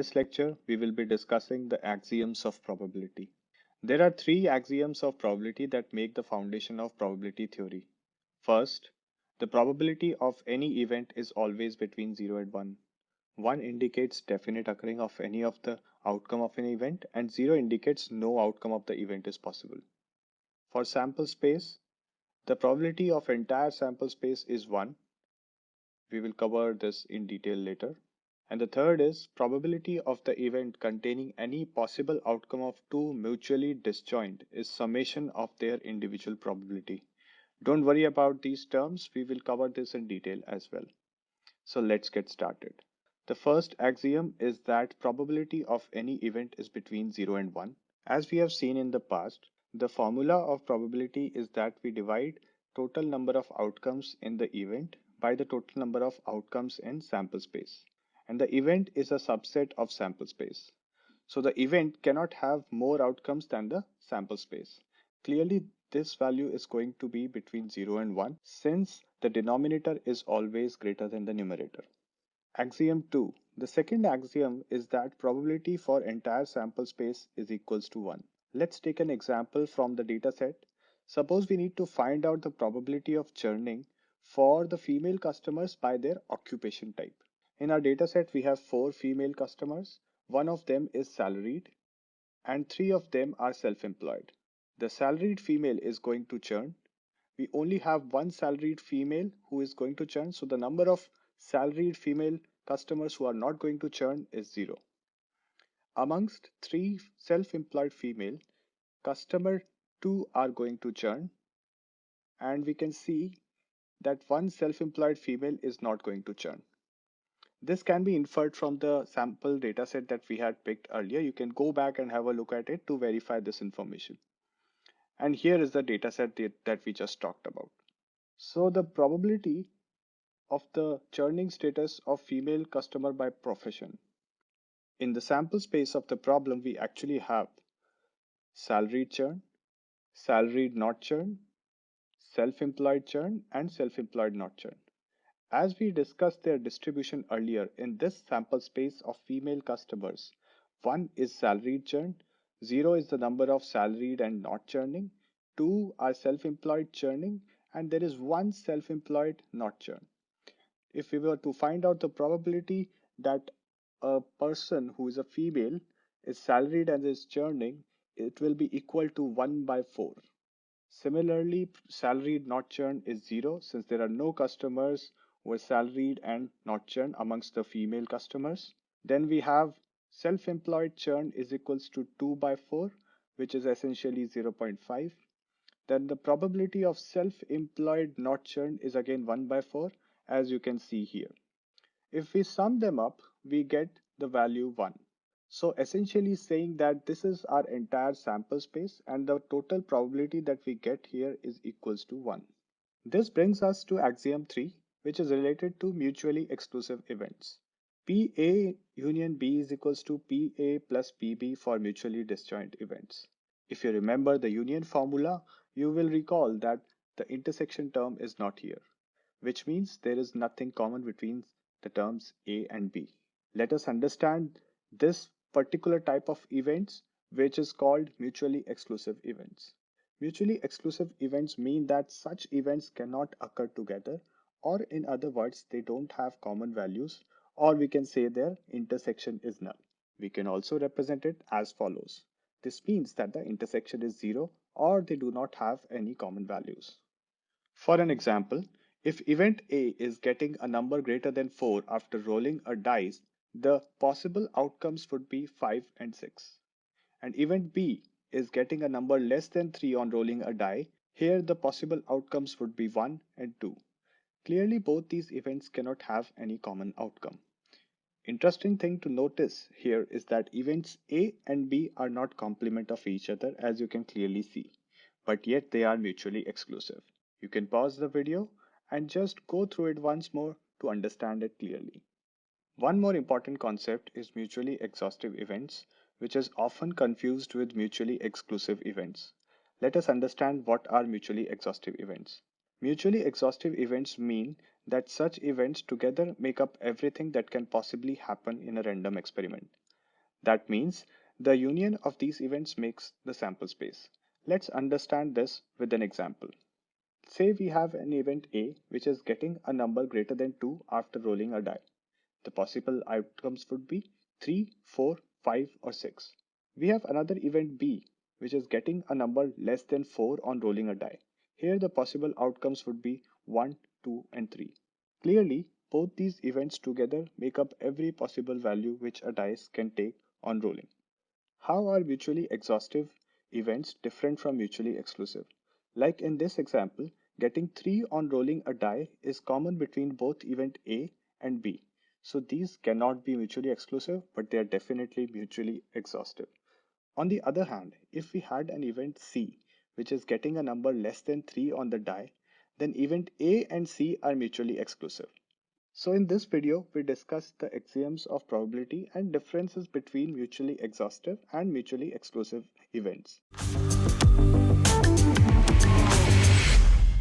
this lecture, we will be discussing the axioms of probability. There are three axioms of probability that make the foundation of probability theory. First, the probability of any event is always between 0 and 1. 1 indicates definite occurring of any of the outcome of an event, and 0 indicates no outcome of the event is possible. For sample space, the probability of entire sample space is 1. We will cover this in detail later. And the third is probability of the event containing any possible outcome of two mutually disjoint is summation of their individual probability. Don't worry about these terms, we will cover this in detail as well. So let's get started. The first axiom is that probability of any event is between 0 and 1. As we have seen in the past, the formula of probability is that we divide total number of outcomes in the event by the total number of outcomes in sample space. And the event is a subset of sample space. So the event cannot have more outcomes than the sample space. Clearly, this value is going to be between 0 and 1 since the denominator is always greater than the numerator. Axiom 2. The second axiom is that probability for entire sample space is equals to 1. Let's take an example from the dataset. Suppose we need to find out the probability of churning for the female customers by their occupation type. In our dataset, we have 4 female customers. One of them is salaried and 3 of them are self-employed. The salaried female is going to churn. We only have one salaried female who is going to churn, so the number of salaried female customers who are not going to churn is 0. Amongst 3 self-employed female, customer 2 are going to churn, and we can see that one self-employed female is not going to churn. This can be inferred from the sample dataset that we had picked earlier. You can go back and have a look at it to verify this information. And here is the dataset that we just talked about. So the probability of the churning status of female customer by profession. In the sample space of the problem, we actually have salaried churn, salaried not churn, self-employed churn, and self-employed not churn. As we discussed their distribution earlier, in this sample space of female customers, 1 is salaried churn, 0 is the number of salaried and not churning, 2 are self-employed churning, and there is 1 self-employed not churn. If we were to find out the probability that a person who is a female is salaried and is churning, it will be equal to 1 by 4. Similarly, salaried not churn is 0 since there are no customers who are salaried and not churn amongst the female customers. Then we have self-employed churn is equals to 2 by 4, which is essentially 0.5. Then the probability of self-employed not churn is again 1 by 4, as you can see here. If we sum them up, we get the value 1. So essentially saying that this is our entire sample space and the total probability that we get here is equals to 1. This brings us to axiom 3, which is related to mutually exclusive events. PA union B is equals to PA plus PB for mutually disjoint events. If you remember the union formula, you will recall that the intersection term is not here, which means there is nothing common between the terms A and B. Let us understand this particular type of events, which is called mutually exclusive events. Mutually exclusive events mean that such events cannot occur together, or in other words, they don't have common values, or we can say their intersection is null. We can also represent it as follows. This means that the intersection is 0 or they do not have any common values. For an example, if event A is getting a number greater than 4 after rolling a dice, the possible outcomes would be 5 and 6. And event B is getting a number less than 3 on rolling a die. Here the possible outcomes would be 1 and 2. Clearly both these events cannot have any common outcome. Interesting thing to notice here is that events A and B are not complement of each other, as you can clearly see, but yet they are mutually exclusive. You can pause the video and just go through it once more to understand it clearly. One more important concept is mutually exhaustive events, which is often confused with mutually exclusive events. Let us understand what are mutually exhaustive events. Mutually exhaustive events mean that such events together make up everything that can possibly happen in a random experiment. That means the union of these events makes the sample space. Let's understand this with an example. Say we have an event A which is getting a number greater than 2 after rolling a die. The possible outcomes would be 3, 4, 5, or 6. We have another event B which is getting a number less than 4 on rolling a die. Here the possible outcomes would be 1, 2, and 3. Clearly, both these events together make up every possible value which a dice can take on rolling. How are mutually exhaustive events different from mutually exclusive? Like in this example, getting 3 on rolling a die is common between both event A and B. So these cannot be mutually exclusive, but they are definitely mutually exhaustive. On the other hand, if we had an event C, which is getting a number less than 3 on the die, then event A and C are mutually exclusive. So in this video, we discussed the axioms of probability and differences between mutually exhaustive and mutually exclusive events.